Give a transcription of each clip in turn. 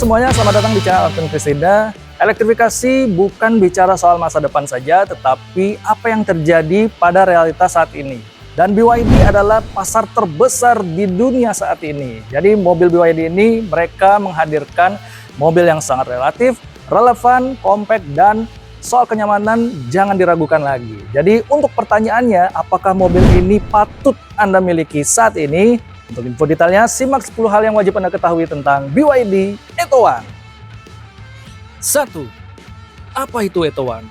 semuanya, selamat datang di channel Alvin Kristinda. Elektrifikasi bukan bicara soal masa depan saja, tetapi apa yang terjadi pada realitas saat ini. Dan BYD adalah pasar terbesar di dunia saat ini. Jadi mobil BYD ini mereka menghadirkan mobil yang sangat relatif, relevan, compact, dan soal kenyamanan jangan diragukan lagi. Jadi untuk pertanyaannya, apakah mobil ini patut Anda miliki saat ini? Untuk info detailnya, simak 10 hal yang wajib Anda ketahui tentang BYD Etowan. 1. Apa itu Etowan?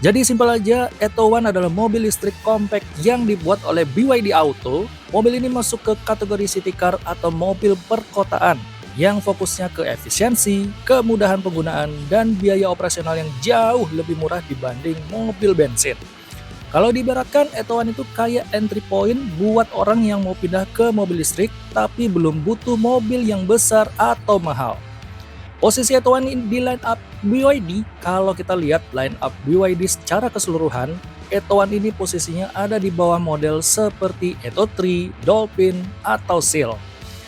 Jadi simpel aja, Etowan adalah mobil listrik compact yang dibuat oleh BYD Auto. Mobil ini masuk ke kategori city car atau mobil perkotaan yang fokusnya ke efisiensi, kemudahan penggunaan, dan biaya operasional yang jauh lebih murah dibanding mobil bensin. Kalau diibaratkan, Etowan itu kayak entry point buat orang yang mau pindah ke mobil listrik tapi belum butuh mobil yang besar atau mahal. Posisi Etowan di line up BYD, kalau kita lihat line up BYD secara keseluruhan, Etowan ini posisinya ada di bawah model seperti Eto 3, Dolphin, atau Seal.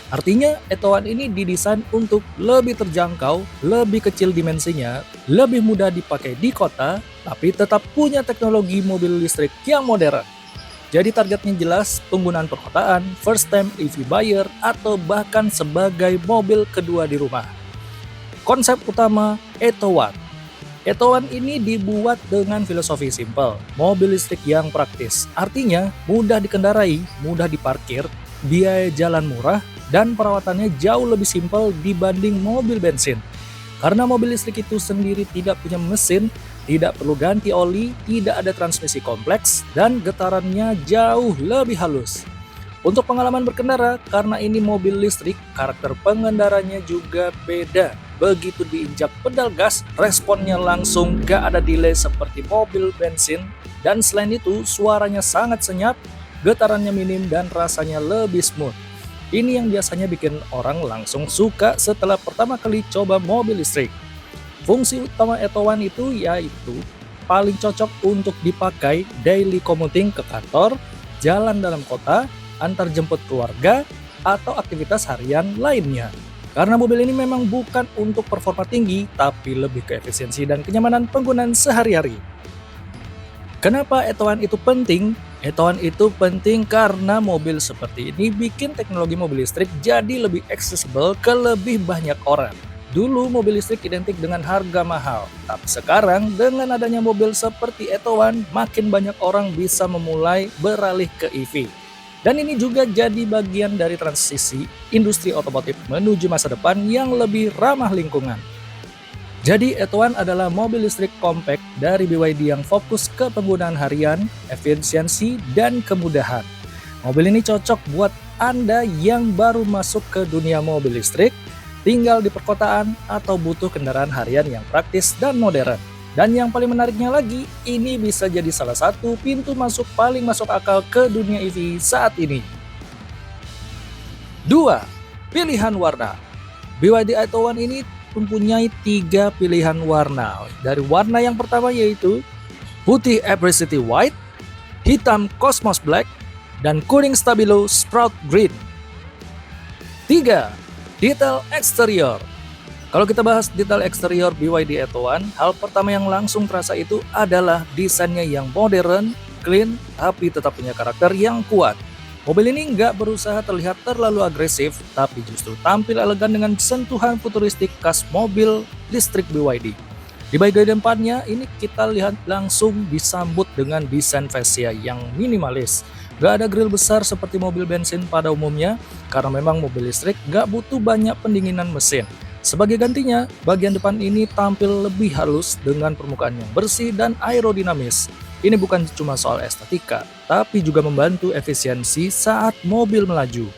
Artinya Etowan ini didesain untuk lebih terjangkau, lebih kecil dimensinya, lebih mudah dipakai di kota, tapi tetap punya teknologi mobil listrik yang modern. Jadi targetnya jelas penggunaan perkotaan, first time EV buyer, atau bahkan sebagai mobil kedua di rumah. Konsep utama Etowan. Etowan ini dibuat dengan filosofi simpel, mobil listrik yang praktis. Artinya mudah dikendarai, mudah diparkir, biaya jalan murah, dan perawatannya jauh lebih simpel dibanding mobil bensin. Karena mobil listrik itu sendiri tidak punya mesin, tidak perlu ganti oli, tidak ada transmisi kompleks, dan getarannya jauh lebih halus. Untuk pengalaman berkendara, karena ini mobil listrik, karakter pengendaranya juga beda. Begitu diinjak pedal gas, responnya langsung, gak ada delay seperti mobil bensin. Dan selain itu, suaranya sangat senyap, getarannya minim, dan rasanya lebih smooth. Ini yang biasanya bikin orang langsung suka setelah pertama kali coba mobil listrik. Fungsi utama Etowan itu yaitu paling cocok untuk dipakai daily commuting ke kantor, jalan dalam kota, antar jemput keluarga, atau aktivitas harian lainnya. Karena mobil ini memang bukan untuk performa tinggi, tapi lebih ke efisiensi dan kenyamanan penggunaan sehari-hari. Kenapa Etowan itu penting? Etowan itu penting karena mobil seperti ini bikin teknologi mobil listrik jadi lebih accessible ke lebih banyak orang. Dulu mobil listrik identik dengan harga mahal, tapi sekarang dengan adanya mobil seperti Etowan, makin banyak orang bisa memulai beralih ke EV. Dan ini juga jadi bagian dari transisi industri otomotif menuju masa depan yang lebih ramah lingkungan. Jadi Etowan adalah mobil listrik compact dari BYD yang fokus ke penggunaan harian, efisiensi, dan kemudahan. Mobil ini cocok buat Anda yang baru masuk ke dunia mobil listrik, tinggal di perkotaan, atau butuh kendaraan harian yang praktis dan modern. Dan yang paling menariknya lagi, ini bisa jadi salah satu pintu masuk paling masuk akal ke dunia EV saat ini. 2. Pilihan warna. BYD Etowan ini mempunyai 3 pilihan warna. Dari warna yang pertama yaitu putih Abrasive White, hitam Cosmos Black, dan kuning stabilo Sprout Green. 3. Detail eksterior. Kalau kita bahas detail eksterior BYD Etowan, hal pertama yang langsung terasa itu adalah desainnya yang modern, clean, tapi tetap punya karakter yang kuat. Mobil ini nggak berusaha terlihat terlalu agresif, tapi justru tampil elegan dengan sentuhan futuristik khas mobil listrik BYD. Di bagian depannya, ini kita lihat langsung disambut dengan desain fascia yang minimalis. Nggak ada grill besar seperti mobil bensin pada umumnya, karena memang mobil listrik nggak butuh banyak pendinginan mesin. Sebagai gantinya, bagian depan ini tampil lebih halus dengan permukaan yang bersih dan aerodinamis. Ini bukan cuma soal estetika, tapi juga membantu efisiensi saat mobil melaju.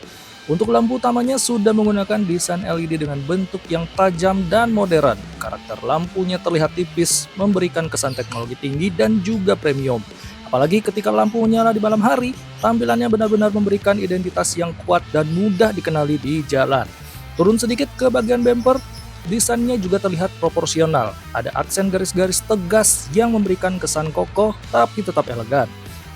Untuk lampu utamanya sudah menggunakan desain LED dengan bentuk yang tajam dan modern. Karakter lampunya terlihat tipis, memberikan kesan teknologi tinggi dan juga premium. Apalagi ketika lampu menyala di malam hari, tampilannya benar-benar memberikan identitas yang kuat dan mudah dikenali di jalan. Turun sedikit ke bagian bumper, desainnya juga terlihat proporsional. Ada aksen garis-garis tegas yang memberikan kesan kokoh tapi tetap elegan.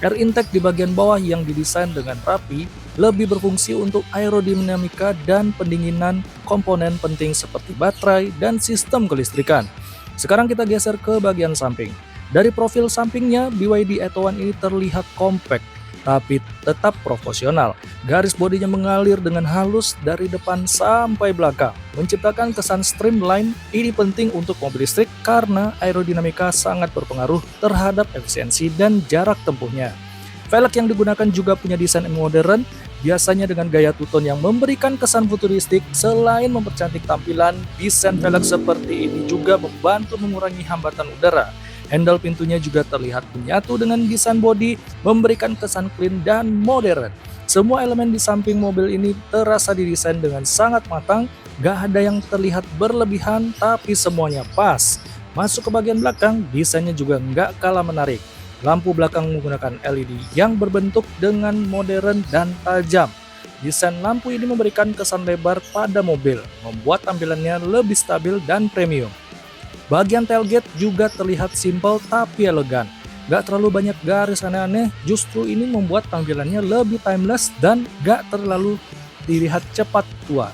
Air intake di bagian bawah yang didesain dengan rapi lebih berfungsi untuk aerodinamika dan pendinginan komponen penting seperti baterai dan sistem kelistrikan. Sekarang kita geser ke bagian samping. Dari profil sampingnya, BYD Atto One ini terlihat compact tapi tetap proporsional. Garis bodinya mengalir dengan halus dari depan sampai belakang, menciptakan kesan streamline. Ini penting untuk mobil listrik karena aerodinamika sangat berpengaruh terhadap efisiensi dan jarak tempuhnya. Velg yang digunakan juga punya desain yang modern, biasanya dengan gaya two-tone yang memberikan kesan futuristik. Selain mempercantik tampilan, desain velg seperti ini juga membantu mengurangi hambatan udara. Handle pintunya juga terlihat menyatu dengan desain bodi, memberikan kesan clean dan modern. Semua elemen di samping mobil ini terasa didesain dengan sangat matang, gak ada yang terlihat berlebihan tapi semuanya pas. Masuk ke bagian belakang, desainnya juga nggak kalah menarik. Lampu belakang menggunakan LED yang berbentuk dengan modern dan tajam. Desain lampu ini memberikan kesan lebar pada mobil, membuat tampilannya lebih stabil dan premium. Bagian tailgate juga terlihat simpel tapi elegan. Gak terlalu banyak garis aneh-aneh, justru ini membuat tampilannya lebih timeless dan gak terlalu dilihat cepat tua.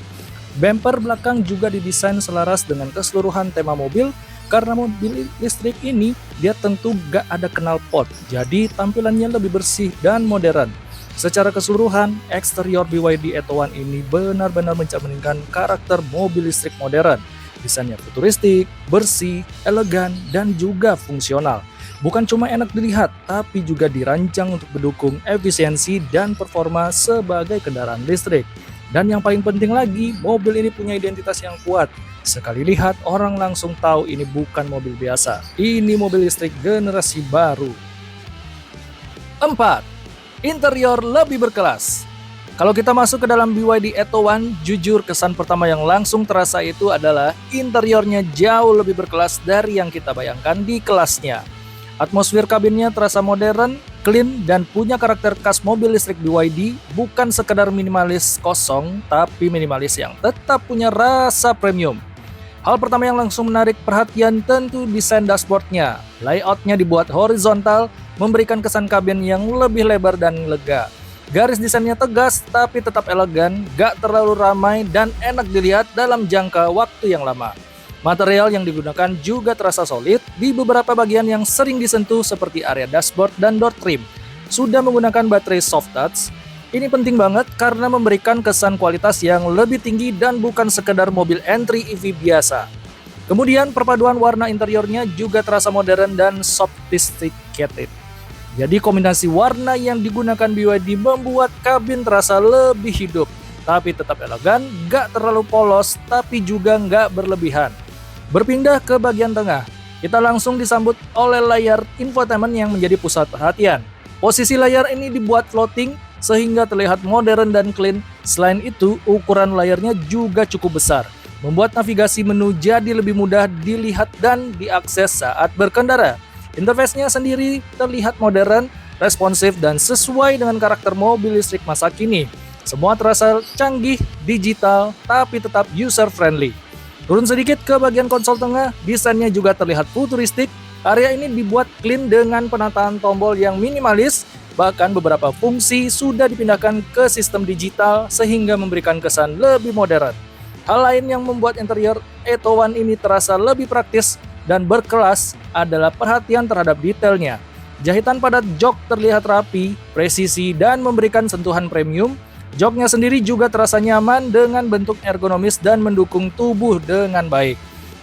Bumper belakang juga didesain selaras dengan keseluruhan tema mobil. Karena mobil listrik ini dia tentu gak ada knalpot, jadi tampilannya lebih bersih dan modern. Secara keseluruhan, eksterior BYD Atto One ini benar-benar mencerminkan karakter mobil listrik modern. Desainnya futuristik, bersih, elegan, dan juga fungsional. Bukan cuma enak dilihat, tapi juga dirancang untuk mendukung efisiensi dan performa sebagai kendaraan listrik. Dan yang paling penting lagi, mobil ini punya identitas yang kuat. Sekali lihat, orang langsung tahu ini bukan mobil biasa. Ini mobil listrik generasi baru. 4. Interior lebih berkelas. Kalau kita masuk ke dalam BYD Atto One, jujur kesan pertama yang langsung terasa itu adalah interiornya jauh lebih berkelas dari yang kita bayangkan di kelasnya. Atmosfer kabinnya terasa modern, clean, dan punya karakter khas mobil listrik BYD, bukan sekedar minimalis kosong, tapi minimalis yang tetap punya rasa premium. Hal pertama yang langsung menarik perhatian tentu desain dashboardnya. Layoutnya dibuat horizontal, memberikan kesan kabin yang lebih lebar dan lega. Garis desainnya tegas tapi tetap elegan, gak terlalu ramai dan enak dilihat dalam jangka waktu yang lama. Material yang digunakan juga terasa solid di beberapa bagian yang sering disentuh seperti area dashboard dan door trim. Sudah menggunakan baterai soft touch. Ini penting banget karena memberikan kesan kualitas yang lebih tinggi dan bukan sekedar mobil entry EV biasa. Kemudian perpaduan warna interiornya juga terasa modern dan sophisticated. Jadi kombinasi warna yang digunakan BYD membuat kabin terasa lebih hidup, tapi tetap elegan, gak terlalu polos, tapi juga gak berlebihan. Berpindah ke bagian tengah, kita langsung disambut oleh layar infotainment yang menjadi pusat perhatian. Posisi layar ini dibuat floating sehingga terlihat modern dan clean. Selain itu, ukuran layarnya juga cukup besar, membuat navigasi menu jadi lebih mudah dilihat dan diakses saat berkendara. Interface-nya sendiri terlihat modern, responsif, dan sesuai dengan karakter mobil listrik masa kini. Semua terasa canggih, digital, tapi tetap user-friendly. Turun sedikit ke bagian konsol tengah, desainnya juga terlihat futuristik. Area ini dibuat clean dengan penataan tombol yang minimalis, bahkan beberapa fungsi sudah dipindahkan ke sistem digital sehingga memberikan kesan lebih modern. Hal lain yang membuat interior Atto One ini terasa lebih praktis dan berkelas adalah perhatian terhadap detailnya. Jahitan pada jok terlihat rapi, presisi, dan memberikan sentuhan premium. Joknya sendiri juga terasa nyaman dengan bentuk ergonomis dan mendukung tubuh dengan baik.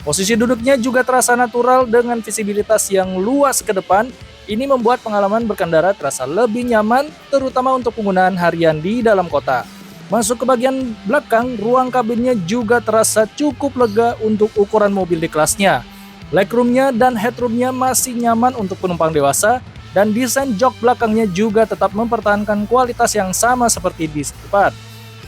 Posisi duduknya juga terasa natural dengan visibilitas yang luas ke depan. Ini membuat pengalaman berkendara terasa lebih nyaman, terutama untuk penggunaan harian di dalam kota. Masuk ke bagian belakang, ruang kabinnya juga terasa cukup lega untuk ukuran mobil di kelasnya. Legroomnya dan headroomnya masih nyaman untuk penumpang dewasa, dan desain jok belakangnya juga tetap mempertahankan kualitas yang sama seperti di depan.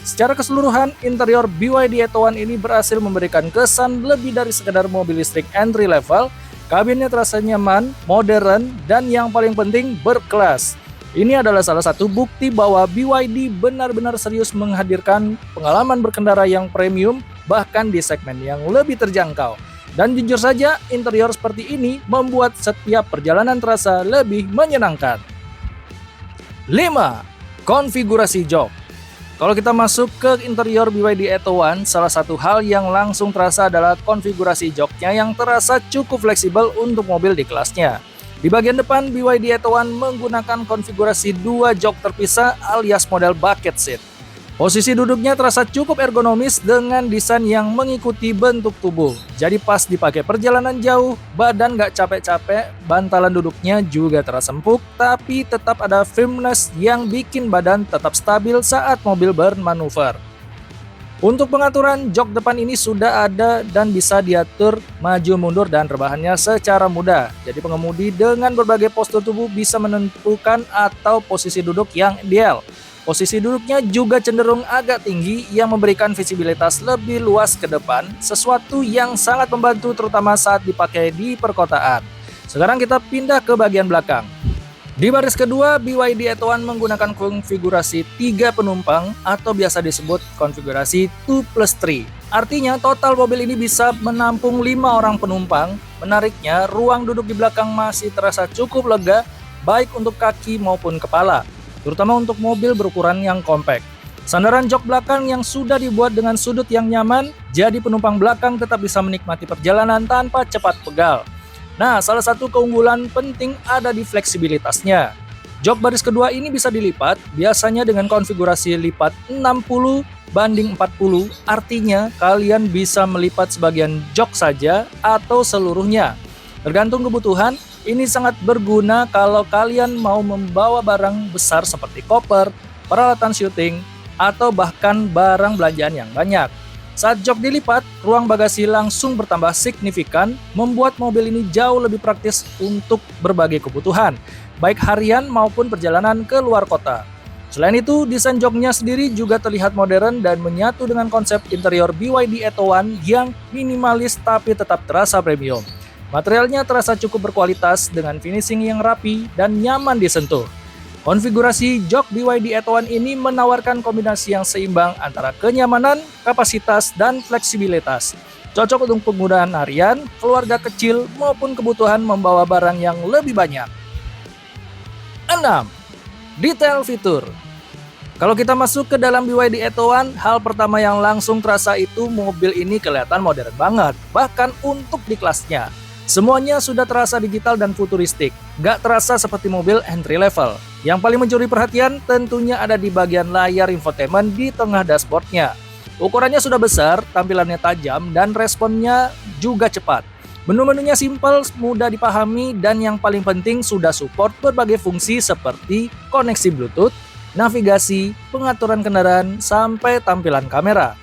Secara keseluruhan, interior BYD Atto One ini berhasil memberikan kesan lebih dari sekedar mobil listrik entry level. Kabinnya terasa nyaman, modern, dan yang paling penting berkelas. Ini adalah salah satu bukti bahwa BYD benar-benar serius menghadirkan pengalaman berkendara yang premium, bahkan di segmen yang lebih terjangkau. Dan jujur saja, interior seperti ini membuat setiap perjalanan terasa lebih menyenangkan. 5. Konfigurasi jok. Kalau kita masuk ke interior BYD Atto One, salah satu hal yang langsung terasa adalah konfigurasi joknya yang terasa cukup fleksibel untuk mobil di kelasnya. Di bagian depan, BYD Atto One menggunakan konfigurasi 2 jok terpisah alias model bucket seat. Posisi duduknya terasa cukup ergonomis dengan desain yang mengikuti bentuk tubuh. Jadi pas dipakai perjalanan jauh, badan nggak capek-capek, bantalan duduknya juga terasa empuk, tapi tetap ada firmness yang bikin badan tetap stabil saat mobil bermanuver. Untuk pengaturan, jok depan ini sudah ada dan bisa diatur maju mundur dan rebahannya secara mudah. Jadi pengemudi dengan berbagai postur tubuh bisa menentukan atau posisi duduk yang ideal. Posisi duduknya juga cenderung agak tinggi yang memberikan visibilitas lebih luas ke depan, sesuatu yang sangat membantu terutama saat dipakai di perkotaan. Sekarang kita pindah ke bagian belakang. Di baris kedua, BYD Atto One menggunakan konfigurasi 3 penumpang atau biasa disebut konfigurasi 2+3. Artinya total mobil ini bisa menampung 5 orang penumpang. Menariknya, ruang duduk di belakang masih terasa cukup lega, baik untuk kaki maupun kepala, terutama untuk mobil berukuran yang kompak. Sandaran jok belakang yang sudah dibuat dengan sudut yang nyaman, jadi penumpang belakang tetap bisa menikmati perjalanan tanpa cepat pegal. Nah, salah satu keunggulan penting ada di fleksibilitasnya. Jok baris kedua ini bisa dilipat, biasanya dengan konfigurasi lipat 60/40, artinya kalian bisa melipat sebagian jok saja atau seluruhnya. Tergantung kebutuhan. Ini sangat berguna kalau kalian mau membawa barang besar seperti koper, peralatan syuting, atau bahkan barang belanjaan yang banyak. Saat jok dilipat, ruang bagasi langsung bertambah signifikan, membuat mobil ini jauh lebih praktis untuk berbagai kebutuhan, baik harian maupun perjalanan ke luar kota. Selain itu, desain joknya sendiri juga terlihat modern dan menyatu dengan konsep interior BYD Atto One yang minimalis tapi tetap terasa premium. Materialnya terasa cukup berkualitas dengan finishing yang rapi dan nyaman disentuh. Konfigurasi jok BYD Atto One ini menawarkan kombinasi yang seimbang antara kenyamanan, kapasitas, dan fleksibilitas. Cocok untuk penggunaan harian, keluarga kecil, maupun kebutuhan membawa barang yang lebih banyak. 6. Detail fitur. Kalau kita masuk ke dalam BYD Atto One, hal pertama yang langsung terasa itu mobil ini kelihatan modern banget, bahkan untuk di kelasnya. Semuanya sudah terasa digital dan futuristik, gak terasa seperti mobil entry level. Yang paling mencuri perhatian tentunya ada di bagian layar infotainment di tengah dashboardnya. Ukurannya sudah besar, tampilannya tajam, dan responnya juga cepat. Menu-menunya simpel, mudah dipahami, dan yang paling penting sudah support berbagai fungsi seperti koneksi Bluetooth, navigasi, pengaturan kendaraan, sampai tampilan kamera.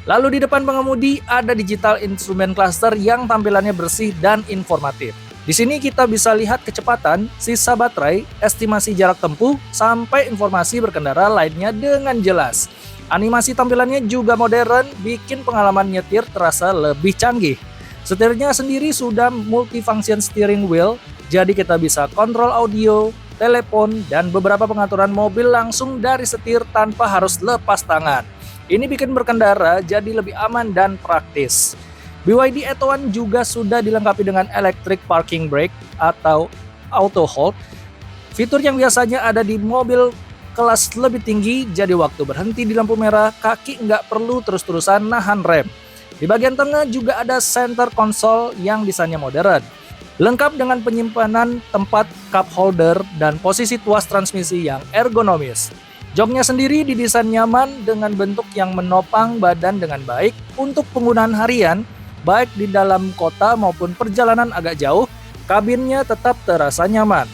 Lalu di depan pengemudi ada digital instrument cluster yang tampilannya bersih dan informatif. Di sini kita bisa lihat kecepatan, sisa baterai, estimasi jarak tempuh, sampai informasi berkendara lainnya dengan jelas. Animasi tampilannya juga modern, bikin pengalaman nyetir terasa lebih canggih. Setirnya sendiri sudah multifunction steering wheel, jadi kita bisa kontrol audio, telepon, dan beberapa pengaturan mobil langsung dari setir tanpa harus lepas tangan. Ini bikin berkendara jadi lebih aman dan praktis. BYD Atto One juga sudah dilengkapi dengan electric parking brake atau auto hold. Fitur yang biasanya ada di mobil kelas lebih tinggi, jadi waktu berhenti di lampu merah, kaki nggak perlu terus-terusan nahan rem. Di bagian tengah juga ada center console yang desainnya modern, lengkap dengan penyimpanan tempat cup holder dan posisi tuas transmisi yang ergonomis. Joknya sendiri didesain nyaman dengan bentuk yang menopang badan dengan baik untuk penggunaan harian, baik di dalam kota maupun perjalanan agak jauh, kabinnya tetap terasa nyaman.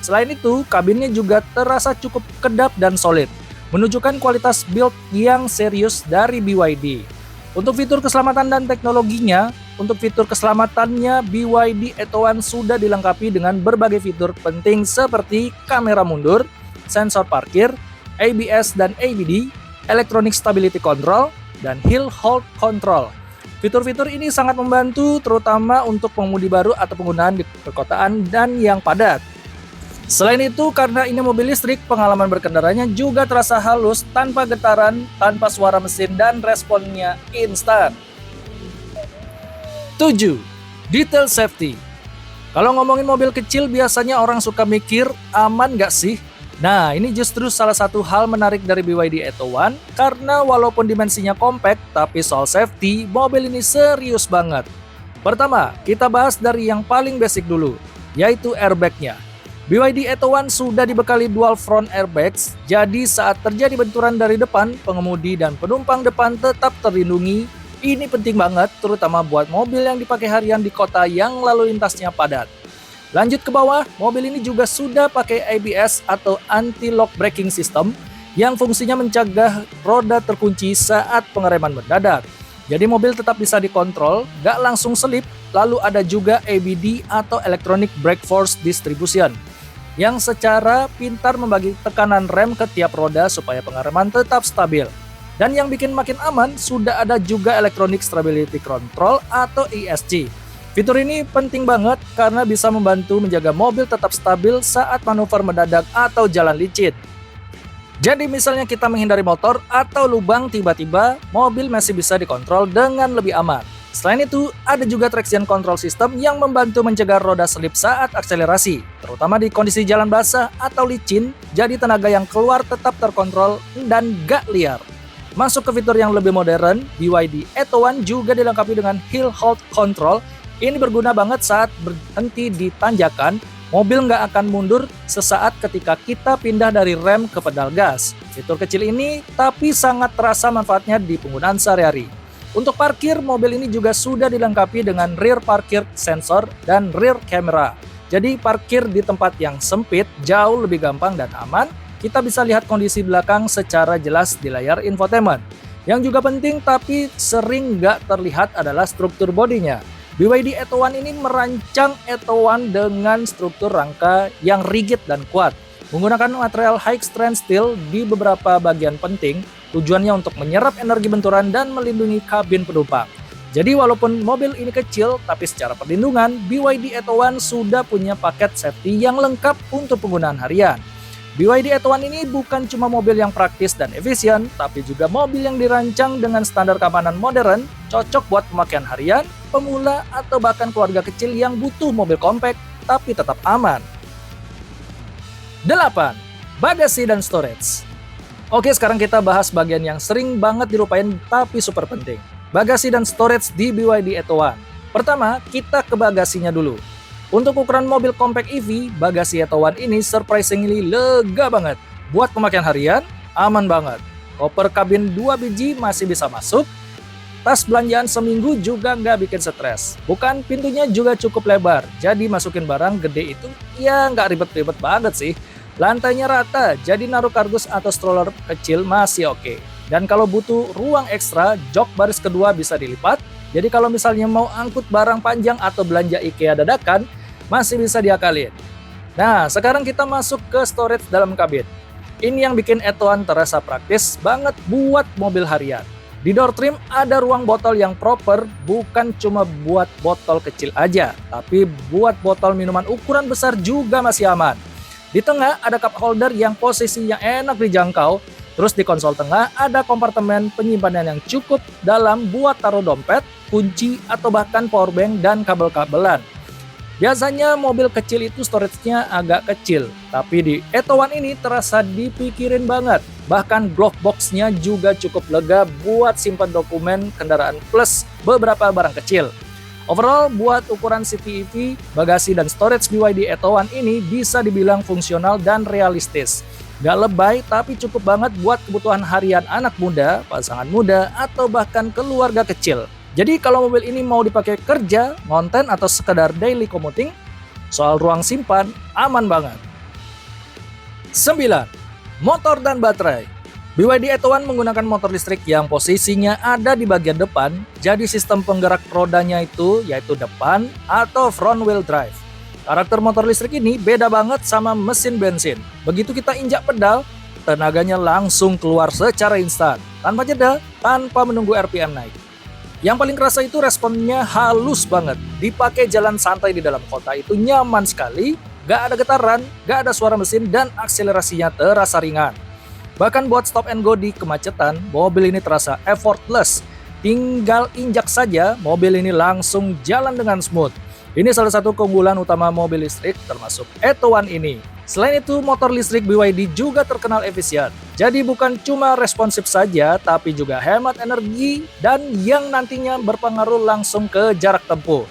Selain itu, kabinnya juga terasa cukup kedap dan solid, menunjukkan kualitas build yang serius dari BYD. Untuk fitur keselamatan dan teknologinya, untuk fitur keselamatannya BYD Atto One sudah dilengkapi dengan berbagai fitur penting seperti kamera mundur, sensor parkir, ABS dan ABD, Electronic Stability Control, dan Hill Hold Control. Fitur-fitur ini sangat membantu terutama untuk pengemudi baru atau penggunaan di perkotaan dan yang padat. Selain itu, karena ini mobil listrik, pengalaman berkendaranya juga terasa halus, tanpa getaran, tanpa suara mesin, dan responnya instan. 7. Detail safety. Kalau ngomongin mobil kecil, biasanya orang suka mikir, aman nggak sih? Nah, ini justru salah satu hal menarik dari BYD Atto One, karena walaupun dimensinya compact, tapi soal safety, mobil ini serius banget. Pertama, kita bahas dari yang paling basic dulu, yaitu airbag-nya. BYD Atto One sudah dibekali dual front airbags, jadi saat terjadi benturan dari depan, pengemudi dan penumpang depan tetap terlindungi. Ini penting banget, terutama buat mobil yang dipakai harian di kota yang lalu lintasnya padat. Lanjut ke bawah, mobil ini juga sudah pakai ABS atau Anti-Lock Braking System yang fungsinya mencegah roda terkunci saat pengereman mendadak. Jadi mobil tetap bisa dikontrol, gak langsung selip. Lalu ada juga ABD atau Electronic Brake Force Distribution yang secara pintar membagi tekanan rem ke tiap roda supaya pengereman tetap stabil. Dan yang bikin makin aman, sudah ada juga Electronic Stability Control atau ESC. Fitur ini penting banget karena bisa membantu menjaga mobil tetap stabil saat manuver mendadak atau jalan licin. Jadi misalnya kita menghindari motor atau lubang tiba-tiba, mobil masih bisa dikontrol dengan lebih aman. Selain itu, ada juga traction control system yang membantu mencegah roda selip saat akselerasi, terutama di kondisi jalan basah atau licin, jadi tenaga yang keluar tetap terkontrol dan gak liar. Masuk ke fitur yang lebih modern, BYD Atto One juga dilengkapi dengan Hill Hold Control. Ini berguna banget saat berhenti di tanjakan, mobil nggak akan mundur sesaat ketika kita pindah dari rem ke pedal gas. Fitur kecil ini tapi sangat terasa manfaatnya di penggunaan sehari-hari. Untuk parkir, mobil ini juga sudah dilengkapi dengan rear parking sensor dan rear camera. Jadi parkir di tempat yang sempit jauh lebih gampang dan aman. Kita bisa lihat kondisi belakang secara jelas di layar infotainment. Yang juga penting tapi sering nggak terlihat adalah struktur bodinya. BYD Atto One ini merancang Atto One dengan struktur rangka yang rigid dan kuat, menggunakan material high strength steel di beberapa bagian penting, tujuannya untuk menyerap energi benturan dan melindungi kabin penumpang. Jadi walaupun mobil ini kecil, tapi secara perlindungan, BYD Atto One sudah punya paket safety yang lengkap untuk penggunaan harian. BYD Atto One ini bukan cuma mobil yang praktis dan efisien, tapi juga mobil yang dirancang dengan standar keamanan modern, cocok buat pemakaian harian, pemula, atau bahkan keluarga kecil yang butuh mobil compact tapi tetap aman. 8. Bagasi dan storage. Oke, sekarang kita bahas bagian yang sering banget dilupain tapi super penting. Bagasi dan storage di BYD Atto One. Pertama, kita ke bagasinya dulu. Untuk ukuran mobil compact EV, bagasi Atto One ini surprisingly lega banget. Buat pemakaian harian, aman banget. Koper kabin 2 biji masih bisa masuk. Tas belanjaan seminggu juga nggak bikin stres. Bukan, pintunya juga cukup lebar, jadi masukin barang gede itu ya nggak ribet-ribet banget sih. Lantainya rata, jadi naruh kardus atau stroller kecil masih oke. Dan kalau butuh ruang ekstra, jok baris kedua bisa dilipat. Jadi kalau misalnya mau angkut barang panjang atau belanja IKEA dadakan, masih bisa diakalin. Nah, sekarang kita masuk ke storage dalam kabin. Ini yang bikin Atto One terasa praktis banget buat mobil harian. Di door trim ada ruang botol yang proper, bukan cuma buat botol kecil aja, tapi buat botol minuman ukuran besar juga masih aman. Di tengah ada cup holder yang posisinya enak dijangkau. Terus di konsol tengah ada kompartemen penyimpanan yang cukup dalam buat taruh dompet, kunci, atau bahkan powerbank dan kabel-kabelan. Biasanya mobil kecil itu storage-nya agak kecil, tapi di Atto One ini terasa dipikirin banget. Bahkan glove box-nya juga cukup lega buat simpan dokumen kendaraan plus beberapa barang kecil. Overall, buat ukuran City EV, bagasi dan storage BYD Atto One ini bisa dibilang fungsional dan realistis. Gak lebay, tapi cukup banget buat kebutuhan harian anak muda, pasangan muda, atau bahkan keluarga kecil. Jadi kalau mobil ini mau dipakai kerja, konten, atau sekedar daily commuting, soal ruang simpan, aman banget. 9. Motor dan baterai. BYD Atto One menggunakan motor listrik yang posisinya ada di bagian depan, jadi sistem penggerak rodanya itu yaitu depan atau front wheel drive. Karakter motor listrik ini beda banget sama mesin bensin. Begitu kita injak pedal, tenaganya langsung keluar secara instan, tanpa jeda, tanpa menunggu RPM naik. Yang paling kerasa itu responnya halus banget. Dipakai jalan santai di dalam kota itu nyaman sekali, gak ada getaran, gak ada suara mesin, dan akselerasinya terasa ringan. Bahkan buat stop and go di kemacetan, mobil ini terasa effortless. Tinggal injak saja, mobil ini langsung jalan dengan smooth. Ini salah satu keunggulan utama mobil listrik termasuk Atto One ini. Selain itu, motor listrik BYD juga terkenal efisien. Jadi bukan cuma responsif saja, tapi juga hemat energi dan yang nantinya berpengaruh langsung ke jarak tempuh.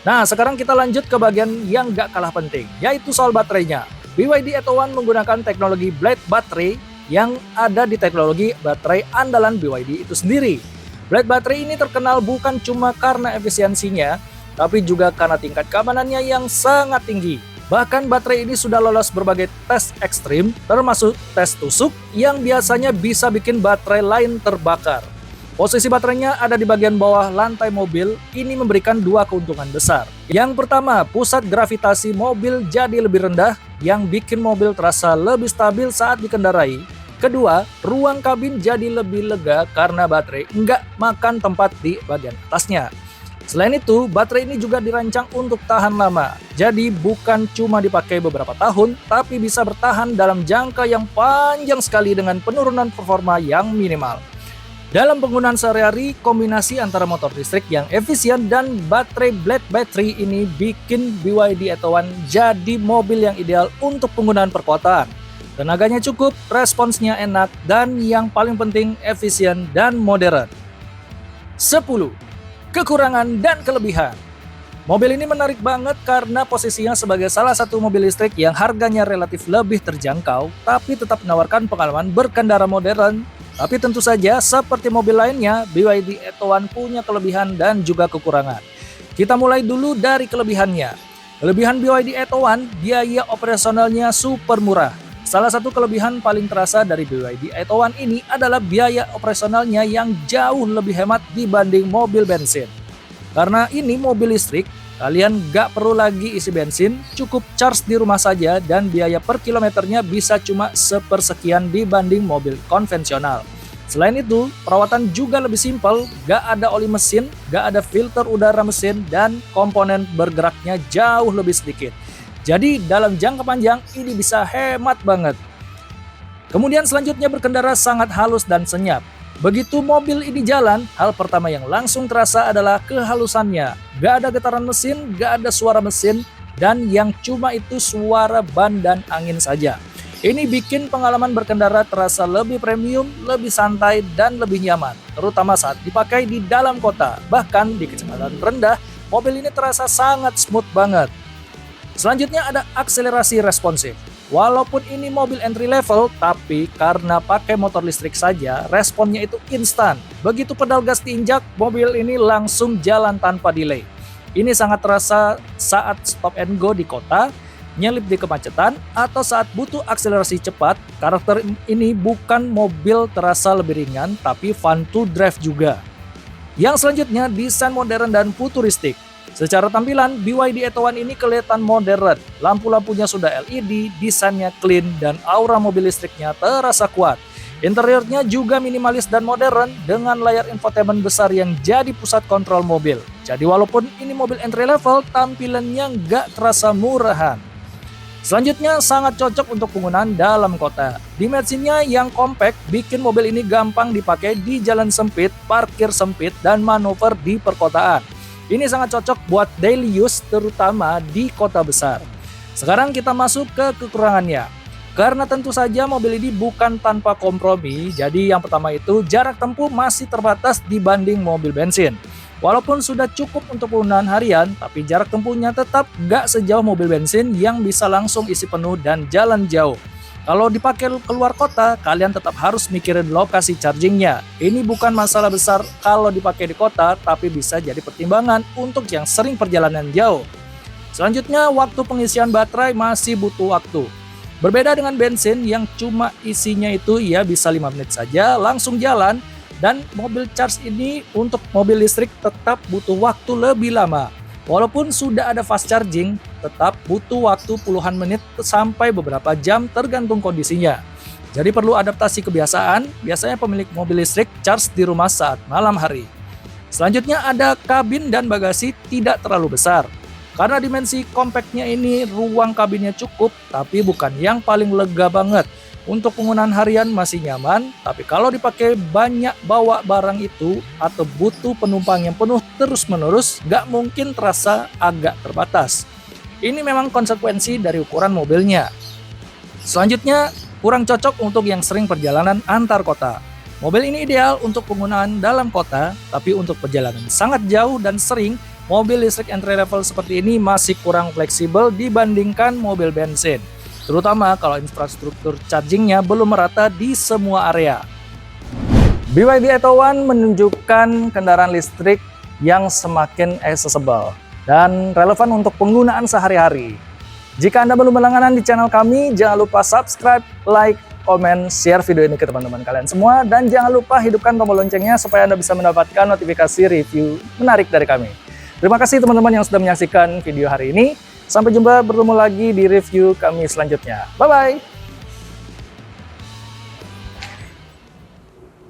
Nah, sekarang kita lanjut ke bagian yang gak kalah penting, yaitu soal baterainya. BYD Atto One menggunakan teknologi Blade Battery yang ada di teknologi baterai andalan BYD itu sendiri. Blade Battery ini terkenal bukan cuma karena efisiensinya, tapi juga karena tingkat keamanannya yang sangat tinggi. Bahkan baterai ini sudah lolos berbagai tes ekstrim, termasuk tes tusuk yang biasanya bisa bikin baterai lain terbakar. Posisi baterainya ada di bagian bawah lantai mobil, ini memberikan dua keuntungan besar. Yang pertama, pusat gravitasi mobil jadi lebih rendah, yang bikin mobil terasa lebih stabil saat dikendarai. Kedua, ruang kabin jadi lebih lega karena baterai nggak makan tempat di bagian atasnya. Selain itu, baterai ini juga dirancang untuk tahan lama. Jadi bukan cuma dipakai beberapa tahun, tapi bisa bertahan dalam jangka yang panjang sekali dengan penurunan performa yang minimal. Dalam penggunaan sehari-hari, kombinasi antara motor listrik yang efisien dan baterai Blade Battery ini bikin BYD Atto One jadi mobil yang ideal untuk penggunaan perkotaan. Tenaganya cukup, responsnya enak, dan yang paling penting efisien dan modern. 10. Kekurangan dan kelebihan. Mobil ini menarik banget karena posisinya sebagai salah satu mobil listrik yang harganya relatif lebih terjangkau, tapi tetap menawarkan pengalaman berkendara modern. Tapi tentu saja, seperti mobil lainnya, BYD Atto One punya kelebihan dan juga kekurangan. Kita mulai dulu dari kelebihannya. Kelebihan BYD Atto One, biaya operasionalnya super murah. Salah satu kelebihan paling terasa dari BYD Atto One ini adalah biaya operasionalnya yang jauh lebih hemat dibanding mobil bensin. Karena ini mobil listrik, kalian gak perlu lagi isi bensin, cukup charge di rumah saja dan biaya per kilometernya bisa cuma sepersekian dibanding mobil konvensional. Selain itu, perawatan juga lebih simpel, gak ada oli mesin, gak ada filter udara mesin, dan komponen bergeraknya jauh lebih sedikit. Jadi dalam jangka panjang ini bisa hemat banget. Kemudian selanjutnya berkendara sangat halus dan senyap. Begitu mobil ini jalan, hal pertama yang langsung terasa adalah kehalusannya. Gak ada getaran mesin, gak ada suara mesin, dan yang cuma itu suara ban dan angin saja. Ini bikin pengalaman berkendara terasa lebih premium, lebih santai, dan lebih nyaman. Terutama saat dipakai di dalam kota. Bahkan di kecepatan rendah, mobil ini terasa sangat smooth banget. Selanjutnya ada akselerasi responsif. Walaupun ini mobil entry level, tapi karena pakai motor listrik saja, responnya itu instan. Begitu pedal gas diinjak, mobil ini langsung jalan tanpa delay. Ini sangat terasa saat stop and go di kota, nyelip di kemacetan, atau saat butuh akselerasi cepat. Karakter ini bukan mobil terasa lebih ringan, tapi fun to drive juga. Yang selanjutnya, desain modern dan futuristik. Secara tampilan, BYD Atto One ini kelihatan modern. Lampu-lampunya sudah LED, desainnya clean, dan aura mobil listriknya terasa kuat. Interiornya juga minimalis dan modern dengan layar infotainment besar yang jadi pusat kontrol mobil. Jadi walaupun ini mobil entry level, tampilannya nggak terasa murahan. Selanjutnya sangat cocok untuk penggunaan dalam kota. Dimensinya yang compact bikin mobil ini gampang dipakai di jalan sempit, parkir sempit, dan manuver di perkotaan. Ini sangat cocok buat daily use terutama di kota besar. Sekarang kita masuk ke kekurangannya. Karena tentu saja mobil ini bukan tanpa kompromi, jadi yang pertama itu jarak tempuh masih terbatas dibanding mobil bensin. Walaupun sudah cukup untuk penggunaan harian, tapi jarak tempuhnya tetap gak sejauh mobil bensin yang bisa langsung isi penuh dan jalan jauh. Kalau dipakai keluar kota, kalian tetap harus mikirin lokasi chargingnya. Ini bukan masalah besar kalau dipakai di kota, tapi bisa jadi pertimbangan untuk yang sering perjalanan jauh. Selanjutnya, waktu pengisian baterai masih butuh waktu. Berbeda dengan bensin yang cuma isinya itu ya bisa 5 menit saja langsung jalan, dan mobil charge ini untuk mobil listrik tetap butuh waktu lebih lama. Walaupun sudah ada fast charging, tetap butuh waktu puluhan menit sampai beberapa jam tergantung kondisinya. Jadi perlu adaptasi kebiasaan, biasanya pemilik mobil listrik charge di rumah saat malam hari. Selanjutnya ada kabin dan bagasi tidak terlalu besar. Karena dimensi compactnya ini ruang kabinnya cukup, tapi bukan yang paling lega banget. Untuk penggunaan harian masih nyaman, tapi kalau dipakai banyak bawa barang itu atau butuh penumpang yang penuh terus-menerus, gak mungkin terasa agak terbatas. Ini memang konsekuensi dari ukuran mobilnya. Selanjutnya, kurang cocok untuk yang sering perjalanan antar kota. Mobil ini ideal untuk penggunaan dalam kota, tapi untuk perjalanan sangat jauh dan sering, mobil listrik entry level seperti ini masih kurang fleksibel dibandingkan mobil bensin. Terutama kalau infrastruktur chargingnya belum merata di semua area. BYD Atto One menunjukkan kendaraan listrik yang semakin accessible dan relevan untuk penggunaan sehari-hari. Jika Anda belum berlangganan di channel kami, jangan lupa subscribe, like, komen, share video ini ke teman-teman kalian semua, dan jangan lupa hidupkan tombol loncengnya supaya Anda bisa mendapatkan notifikasi review menarik dari kami. Terima kasih teman-teman yang sudah menyaksikan video hari ini. Sampai jumpa, bertemu lagi di review kami selanjutnya. Bye-bye!